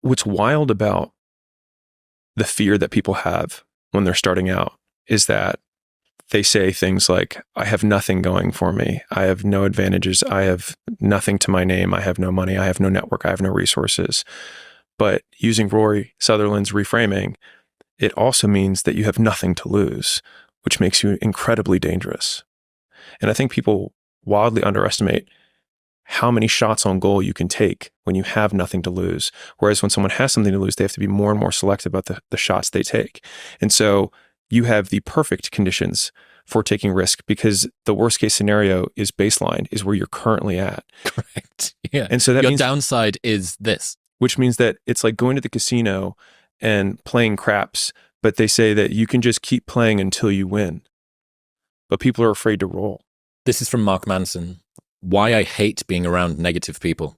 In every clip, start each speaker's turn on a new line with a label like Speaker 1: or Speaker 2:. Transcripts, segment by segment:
Speaker 1: what's wild about the fear that people have when they're starting out is that they say things like, I have nothing going for me. I have no advantages. I have nothing to my name. I have no money. I have no network. I have no resources. But using Rory Sutherland's reframing, it also means that you have nothing to lose, which makes you incredibly dangerous. And I think people wildly underestimate how many shots on goal you can take when you have nothing to lose. Whereas when someone has something to lose, they have to be more and more selective about the shots they take. And so you have the perfect conditions for taking risk because the worst case scenario is baseline, is where you're currently at.
Speaker 2: Correct. Yeah.
Speaker 1: And so that
Speaker 2: your
Speaker 1: means,
Speaker 2: downside is this.
Speaker 1: which means that it's like going to the casino and playing craps, but they say that you can just keep playing until you win. But people are afraid to roll.
Speaker 2: This is from Mark Manson. Why I hate being around negative people.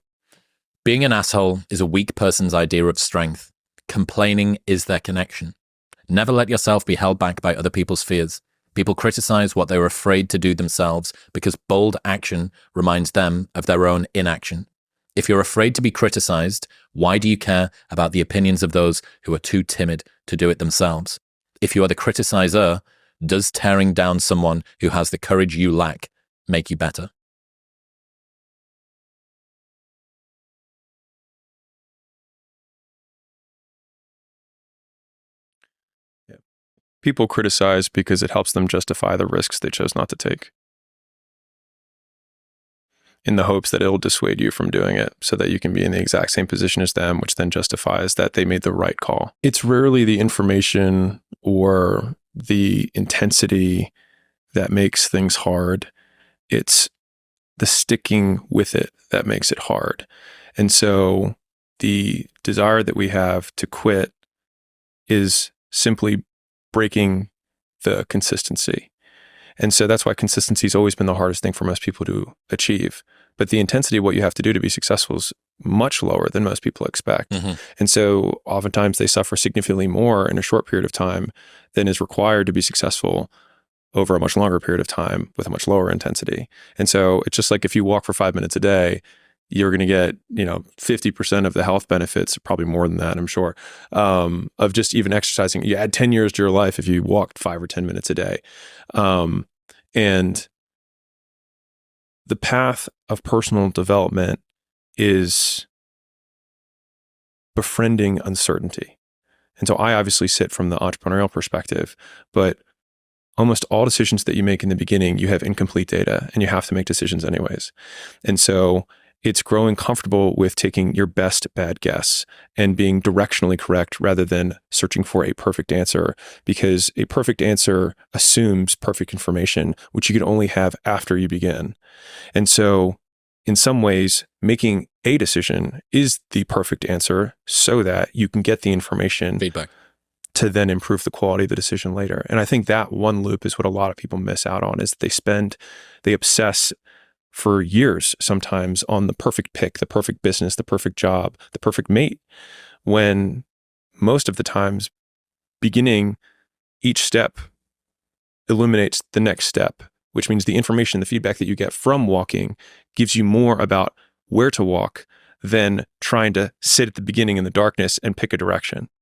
Speaker 2: Being an asshole is a weak person's idea of strength. Complaining is their connection. Never let yourself be held back by other people's fears. People criticize what they're afraid to do themselves because bold action reminds them of their own inaction. If you're afraid to be criticized, why do you care about the opinions of those who are too timid to do it themselves? If you are the criticizer, does tearing down someone who has the courage you lack make you better?
Speaker 1: People criticize because it helps them justify the risks they chose not to take, in the hopes that it'll dissuade you from doing it so that you can be in the exact same position as them, which then justifies that they made the right call. It's rarely the information or the intensity that makes things hard. It's the sticking with it that makes it hard. And so the desire that we have to quit is simply breaking the consistency. And so that's why consistency has always been the hardest thing for most people to achieve. But the intensity of what you have to do to be successful is much lower than most people expect. Mm-hmm. And so oftentimes they suffer significantly more in a short period of time than is required to be successful over a much longer period of time with a much lower intensity. And so it's just like if you walk for 5 minutes a day, you're going to get, 50% of the health benefits, probably more than that, I'm sure, of just even exercising. You add 10 years to your life if you walked 5 or 10 minutes a day. And the path of personal development is befriending uncertainty. And so I obviously sit from the entrepreneurial perspective, but almost all decisions that you make in the beginning, you have incomplete data and you have to make decisions anyways. And so it's growing comfortable with taking your best bad guess and being directionally correct rather than searching for a perfect answer, because a perfect answer assumes perfect information, which you can only have after you begin. And so in some ways, making a decision is the perfect answer so that you can get the information
Speaker 2: feedback
Speaker 1: to then improve the quality of the decision later. And I think that one loop is what a lot of people miss out on, is they obsess for years sometimes on the perfect pick, the perfect business, the perfect job, the perfect mate, when most of the times beginning each step illuminates the next step, which means the information, the feedback that you get from walking gives you more about where to walk than trying to sit at the beginning in the darkness and pick a direction.